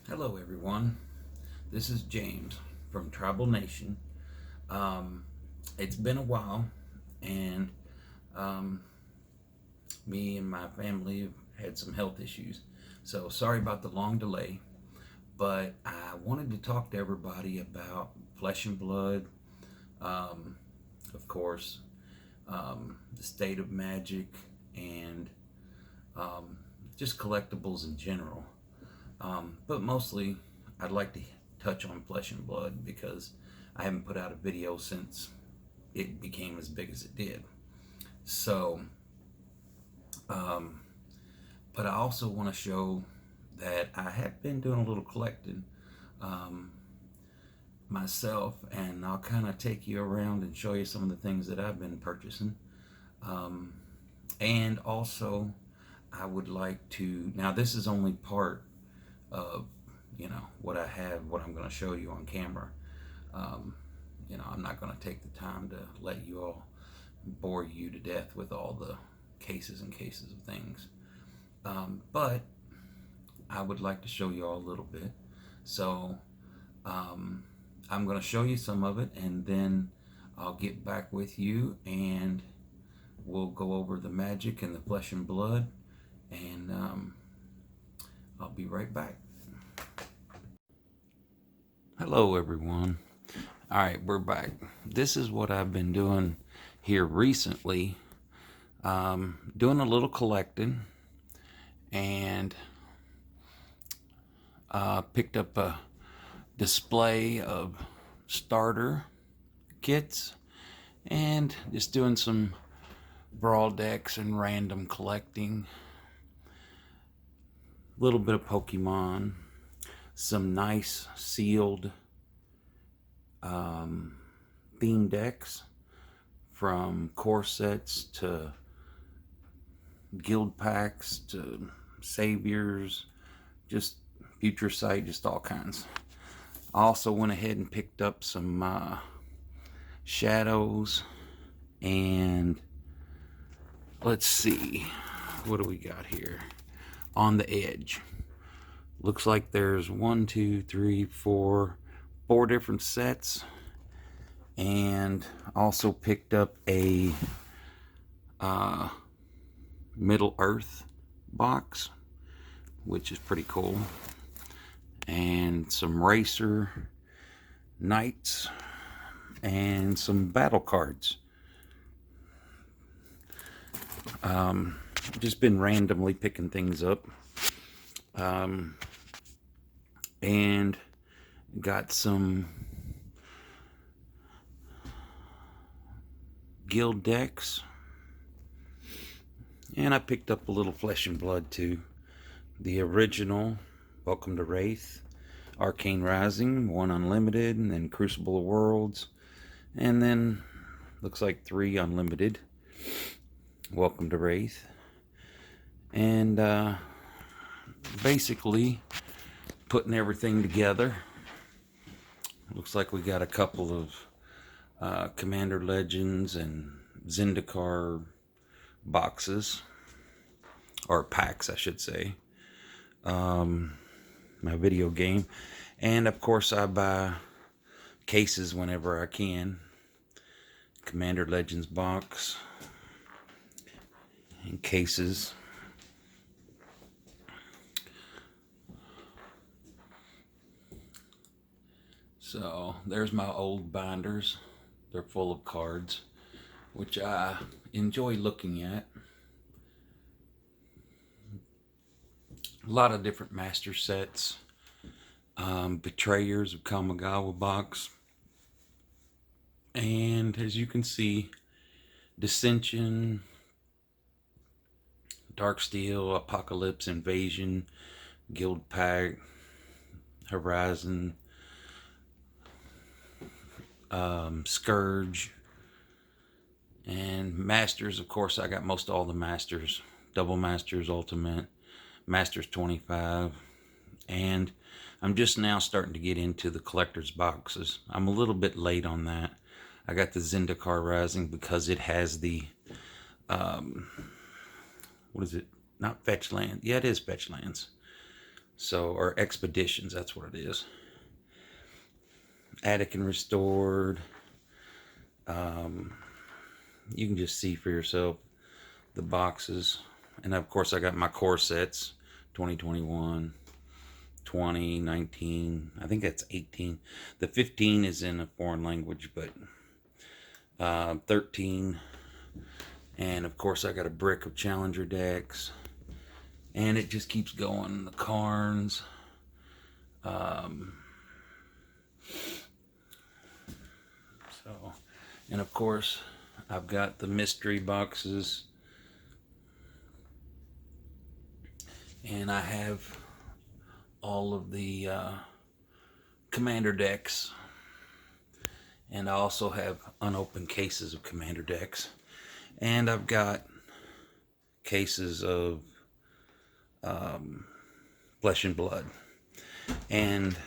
Hello, everyone. This is James from Tribal Nation. Um, it's been a while, and um, me and my family have had some health issues. So, sorry about the long delay, but I wanted to talk to everybody about Flesh and Blood, um, of course, the state of magic, and um, just collectibles in general. But mostly, I'd like to touch on Flesh and Blood because I haven't put out a video since it became as big as it did. So, um, but I also want to show that I have been doing a little collecting um, myself, and I'll kind of take you around and show you some of the things that I've been purchasing. Um, and also, I would like to, now this is only part of what I have, what I'm going to show you on camera. Um, I'm not going to take the time to let you all bore you to death with all the cases and cases of things. But I would like to show you all a little bit. So um, I'm going to show you some of it, and then I'll get back with you and we'll go over the magic and the flesh and blood, and I'll be right back. Hello, everyone. All right, we're back. This is what I've been doing here recently. Doing a little collecting, and picked up a display of starter kits, and just doing some brawl decks and random collecting. A little bit of Pokemon, some nice sealed theme decks, from core sets to guild packs to saviors, just future sight, just all kinds. I also went ahead and picked up some shadows, and let's see, what do we got here? On the Edge. Looks like there's 4 different sets, and also picked up a Middle Earth box, which is pretty cool, and some Racer Knights, and some battle cards. Just been randomly picking things up, and got some guild decks, and I picked up a little Flesh and Blood too. The original Welcome to Wraith, Arcane Rising, 1 Unlimited, and then Crucible of Worlds, and then looks like 3 Unlimited, Welcome to Wraith. And basically putting everything together. Looks like we got a couple of Commander Legends and Zendikar boxes, or packs I should say. My video game, and of course I buy cases whenever I can. Commander Legends box and cases. So there's my old binders. They're full of cards, which I enjoy looking at. A lot of different master sets. Betrayers of Kamigawa box. And as you can see, Dissension, Darksteel, Apocalypse, Invasion, Guild Pack, Horizon, Scourge, and Masters. Of course, I got most all the Masters, Double Masters, Ultimate, Masters 25, and I'm just now starting to get into the collector's boxes. I'm a little bit late on that. I got the Zendikar Rising because it has the, what is it? Not Fetch Land. Yeah, it is Fetch Lands. So, or Expeditions, that's what it is. Attic and Restored. You can just see for yourself the boxes. And of course, I got my core sets 2021, 20, 19. I think that's 18. The 15 is in a foreign language, but 13. And of course, I got a brick of Challenger decks. And it just keeps going. The Carns. So, and of course, I've got the mystery boxes. And I have all of the commander decks. And I also have unopened cases of commander decks. And I've got cases of Flesh and Blood. And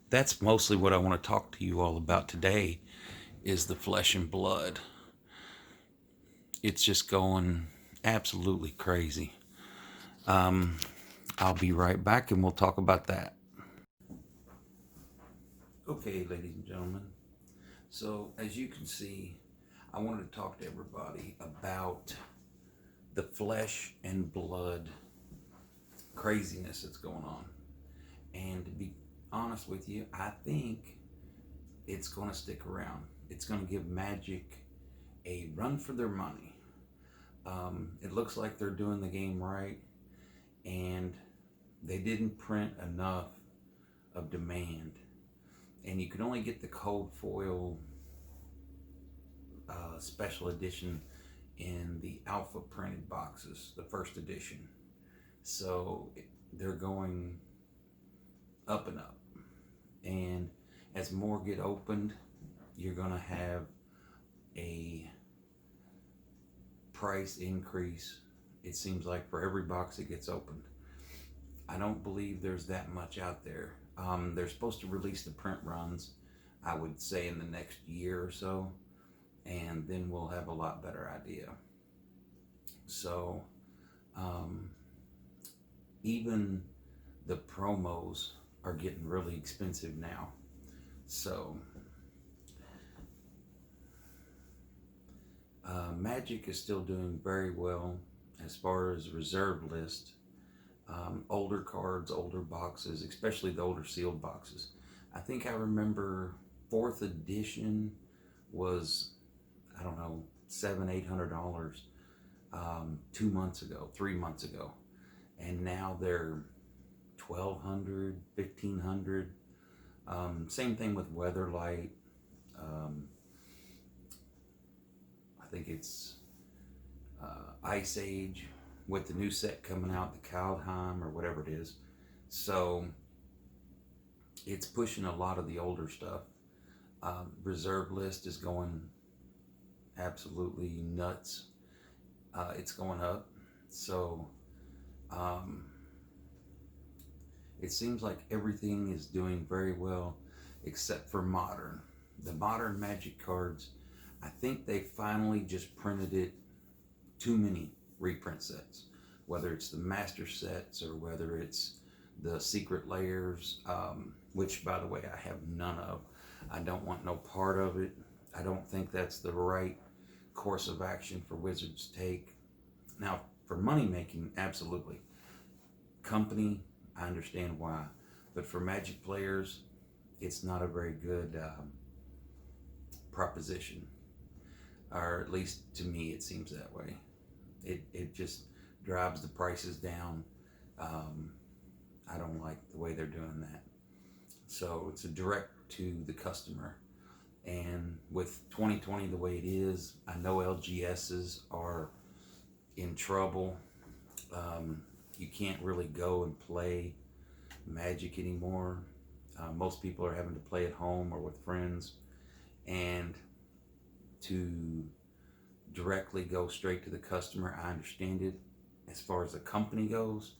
that's mostly what I want to talk to you all about today is the Flesh and Blood. It's just going absolutely crazy. I'll be right back and we'll talk about that. Okay, ladies and gentlemen. So, as you can see, I wanted to talk to everybody about the Flesh and Blood craziness that's going on. And to be honest with you, I think it's going to stick around. It's going to give Magic a run for their money. It looks like they're doing the game right, and they didn't print enough of demand. And you can only get the cold foil special edition in the alpha printed boxes, the first edition. So they're going up and up. And as more get opened, you're going to have a price increase, it seems like, for every box that gets opened. I don't believe there's that much out there. They're supposed to release the print runs, I would say, in the next year or so, and then we'll have a lot better idea. So even the promos are getting really expensive now. So Magic is still doing very well as far as reserve list. Older cards, older boxes, especially the older sealed boxes. I think I remember 4th edition was, I don't know, $700-800 2 months ago, 3 months ago, and now they're $1,200, $1,500. Same thing with Weatherlight. I think it's Ice Age with the new set coming out, the Kaldheim or whatever it is. So it's pushing a lot of the older stuff. Reserve list is going absolutely nuts. It's going up. So it seems like everything is doing very well except for Modern. The Modern Magic cards, I think they finally just printed it too many reprint sets, whether it's the master sets or whether it's the secret layers, which, by the way, I have none of. I don't want no part of it. I don't think that's the right course of action for Wizards to take. Now, for money making, absolutely. Company, I understand why, but for Magic players, it's not a very good proposition, or at least to me it seems that way. It just drives the prices down. I don't like the way they're doing that. So it's a direct to the customer. And with 2020 the way it is, I know LGSs are in trouble. You can't really go and play Magic anymore. Most people are having to play at home or with friends. And to directly go straight to the customer, I understand it as far as the company goes,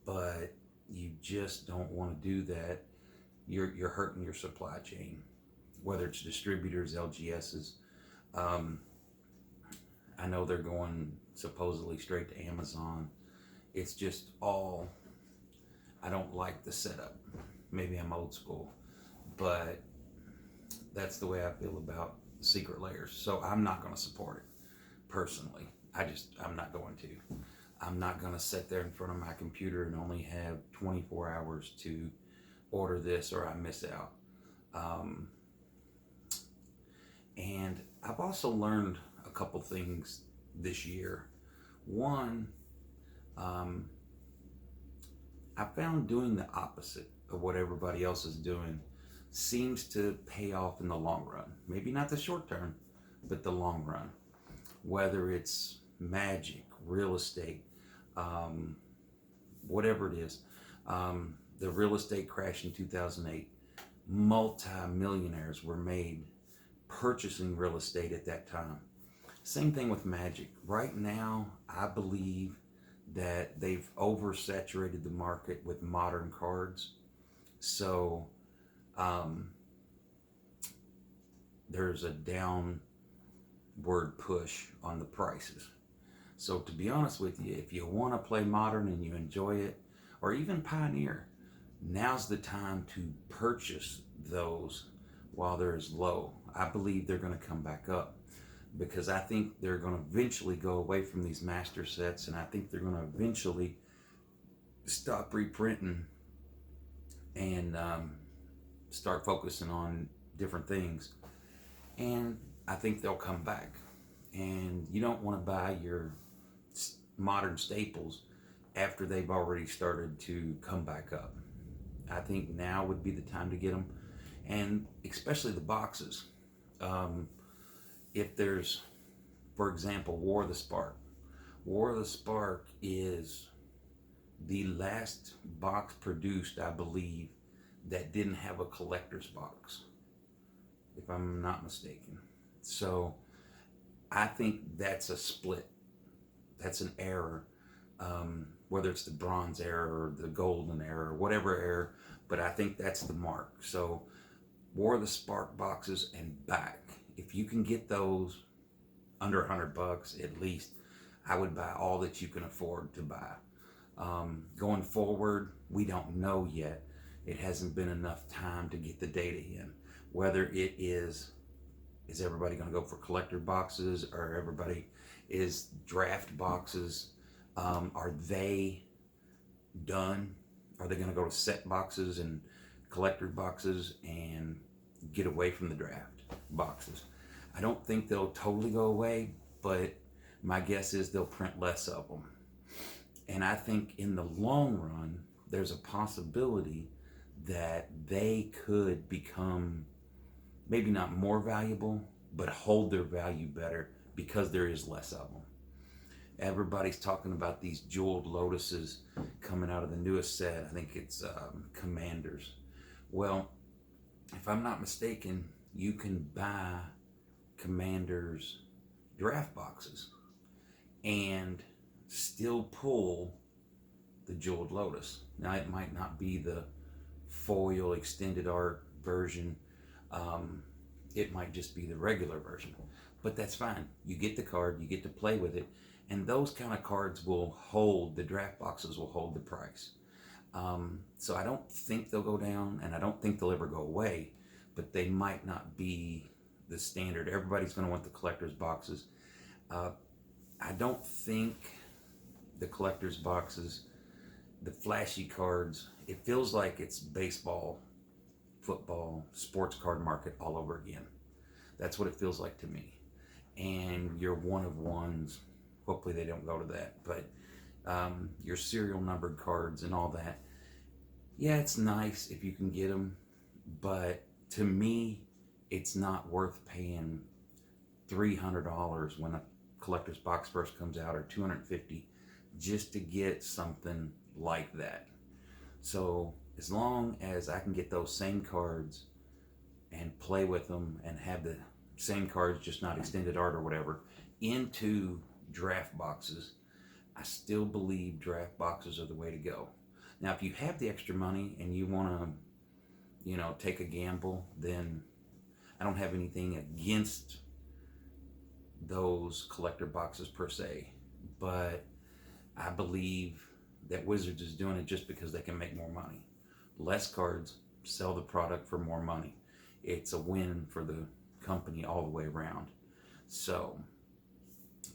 but you just don't want to do that. You're hurting your supply chain, whether it's distributors, LGSs. I know they're going supposedly straight to Amazon. It's just all I don't like the setup. Maybe I'm old school, but that's the way I feel about Secret Layers. So I'm not going to support it personally. I'm not going to. I'm not going to sit there in front of my computer and only have 24 hours to order this or I miss out. Um, and I've also learned a couple things this year. One, um, I found doing the opposite of what everybody else is doing seems to pay off in the long run. Maybe not the short term, but the long run. Whether it's magic, real estate, um, whatever it is. The real estate crash in 2008, multi-millionaires were made purchasing real estate at that time. Same thing with magic. Right now, I believe that they've oversaturated the market with modern cards. So um, there's a downward push on the prices. So to be honest with you, if you want to play modern and you enjoy it, or even Pioneer, now's the time to purchase those while they're as low. I believe they're going to come back up because I think they're going to eventually go away from these master sets, and I think they're going to eventually stop reprinting and start focusing on different things. And I think they'll come back. And you don't want to buy your modern staples after they've already started to come back up. I think now would be the time to get them, and especially the boxes. If there's, for example, War of the Spark. War of the Spark is the last box produced, I believe, that didn't have a collector's box, if I'm not mistaken. So I think that's a split. That's an error. Whether it's the bronze era or the golden era or whatever era, but I think that's the mark. So War of the Spark boxes and back, if you can get those under $100 at least, I would buy all that you can afford to buy. Going forward, we don't know yet. It hasn't been enough time to get the data in. Whether it is everybody going to go for collector boxes, or everybody is draft boxes? Are they done? Are they going to go to set boxes and collector boxes and get away from the draft boxes? I don't think they'll totally go away, but my guess is they'll print less of them. And I think in the long run, there's a possibility that they could become maybe not more valuable, but hold their value better because there is less of them. Everybody's talking about these jeweled lotuses coming out of the newest set. I think it's Commanders. Well, if I'm not mistaken, you can buy Commanders draft boxes and still pull the jeweled lotus. Now, it might not be the foil extended art version. It might just be the regular version, but that's fine. You get the card, you get to play with it, and those kind of cards will hold, the draft boxes will hold the price. So I don't think they'll go down, and I don't think they'll ever go away, but they might not be the standard. Everybody's going to want the collector's boxes. I don't think the collector's boxes, the flashy cards, it feels like it's baseball, football, sports card market all over again. That's what it feels like to me. And your one of ones, hopefully they don't go to that, but your serial numbered cards and all that, yeah, it's nice if you can get them, but to me, it's not worth paying $300 when a collector's box first comes out, or $250 just to get something like that. So as long as I can get those same cards and play with them and have the same cards, just not extended art or whatever, into draft boxes, I still believe draft boxes are the way to go. Now, if you have the extra money and you want to, take a gamble, then I don't have anything against those collector boxes per se, but I believe that Wizards is doing it just because they can make more money. Less cards, sell the product for more money. It's a win for the company all the way around. So,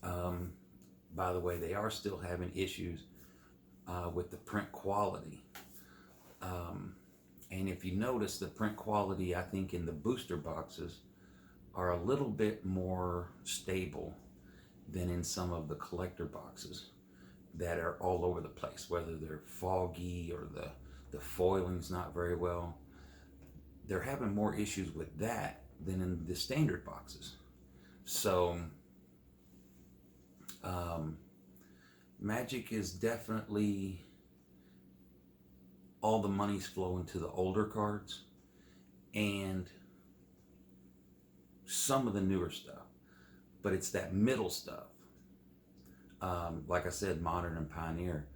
by the way, they are still having issues with the print quality. And if you notice, the print quality, I think, in the booster boxes are a little bit more stable than in some of the collector boxes that are all over the place, whether they're foggy or the foiling's not very well. They're having more issues with that than in the standard boxes. So Magic is definitely, all the money's flowing to the older cards and some of the newer stuff, but it's that middle stuff, like I said, Modern and Pioneer,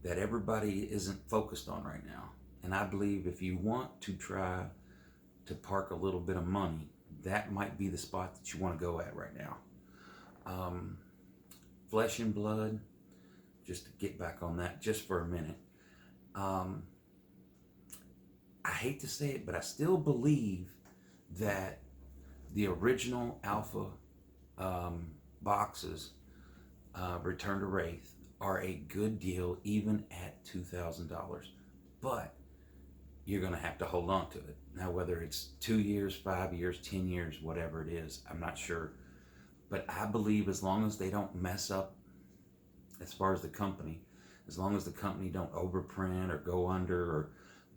that everybody isn't focused on right now. And I believe if you want to try to park a little bit of money, that might be the spot that you want to go at right now. Flesh and Blood, just to get back on that just for a minute, I hate to say it, but I still believe that the original Alpha boxes, Return to Wraith, are a good deal even at $2,000. But you're going to have to hold on to it. Now, whether it's 2 years, 5 years, 10 years, whatever it is, I'm not sure. But I believe as long as they don't mess up, as far as the company, as long as the company don't overprint or go under or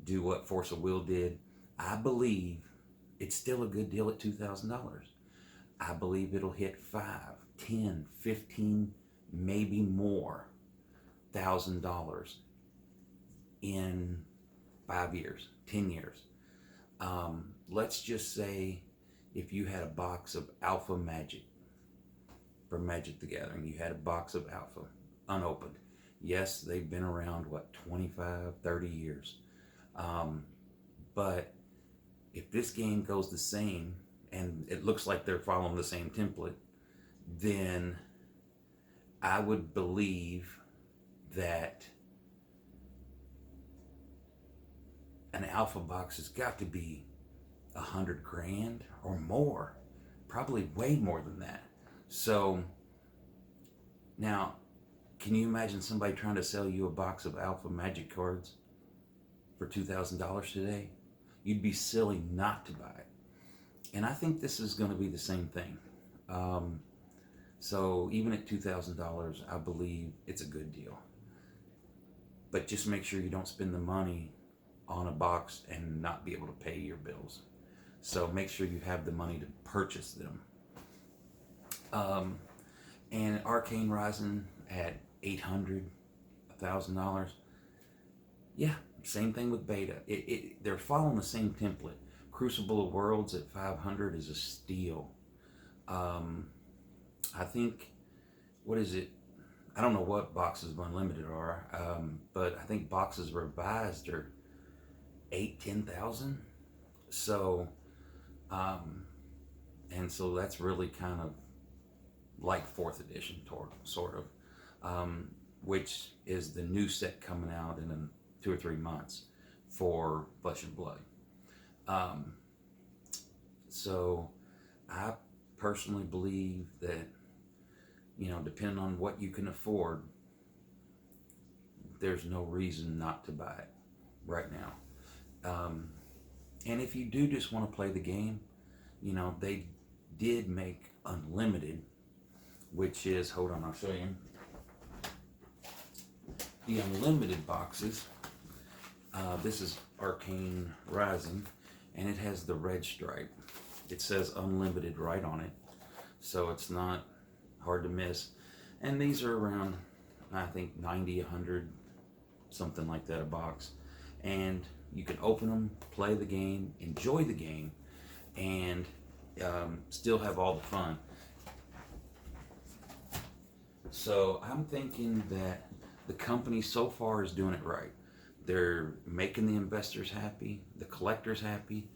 do what Force of Will did, I believe it's still a good deal at $2,000. I believe it'll hit 5, 10, 15, maybe more $1,000 in 5 years, 10 years. Let's just say if you had a box of Alpha Magic from Magic the Gathering, you had a box of Alpha unopened. Yes, they've been around, 25, 30 years. But if this game goes the same, and it looks like they're following the same template, then I would believe that an Alpha box has got to be $100,000 or more, probably way more than that. So now, can you imagine somebody trying to sell you a box of Alpha Magic cards for $2,000 today? You'd be silly not to buy it. And I think this is going to be the same thing. So even at $2,000, I believe it's a good deal. But just make sure you don't spend the money on a box and not be able to pay your bills. So make sure you have the money to purchase them. And Arcane Rising at $800, $1,000. Yeah, same thing with Beta. They're following the same template. Crucible of Worlds at $500 is a steal. I think, what is it? I don't know what Boxes of Unlimited are, but I think Boxes Revised are 10,000. So, and so that's really kind of like 4th edition, sort of, which is the new set coming out in 2 or 3 months for Flesh and Blood. So I personally believe that, depending on what you can afford, there's no reason not to buy it right now. And if you do just want to play the game, they did make Unlimited, which is, hold on, I'll show you. The Unlimited boxes, this is Arcane Rising, and it has the red stripe. It says Unlimited right on it, so it's not hard to miss. And these are around, I think, 90, 100, something like that a box. And you can open them, play the game, enjoy the game, and still have all the fun. So I'm thinking that the company so far is doing it right. They're making the investors happy, the collectors happy.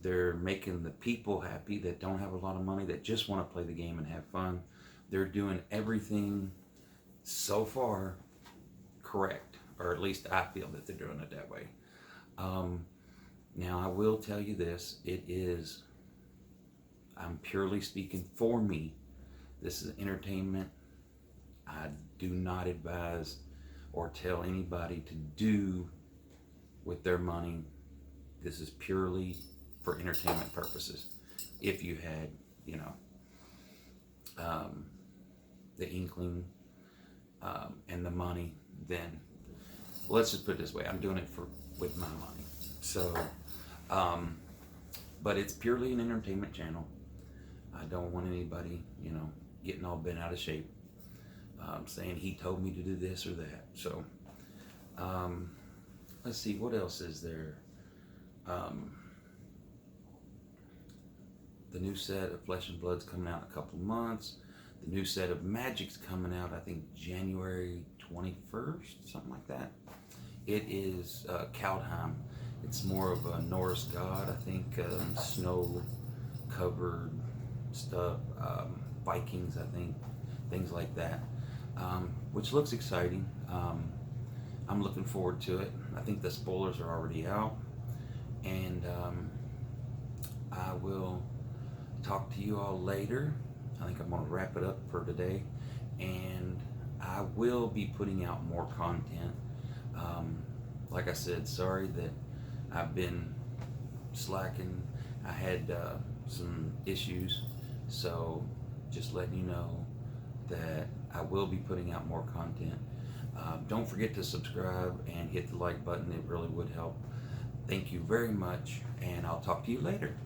They're making the people happy that don't have a lot of money, that just want to play the game and have fun. They're doing everything so far correct. or at least I feel that they're doing it that way. Um, Now, I will tell you this, I'm purely speaking for me. This is entertainment. I do not advise or tell anybody to do with their money. This is purely for entertainment purposes. If you had, you know, the inkling and the money, then let's just put it this way: I'm doing it with my money. So, but it's purely an entertainment channel. I don't want anybody, getting all bent out of shape, saying he told me to do this or that. So, let's see, what else is there? The new set of Flesh and Blood's coming out in a couple months. The new set of Magic's coming out, I think, January 21st, something like that. It is Kaldheim. It's more of a Norse god, I think, snow-covered stuff, Vikings, I think, things like that, which looks exciting. I'm looking forward to it. I think the spoilers are already out, and I will talk to you all later. I think I'm going to wrap it up for today, and I will be putting out more content. Like I said, sorry that I've been slacking. I had some issues, so just letting you know that I will be putting out more content. Don't forget to subscribe and hit the like button. It really would help. Thank you very much, and I'll talk to you later.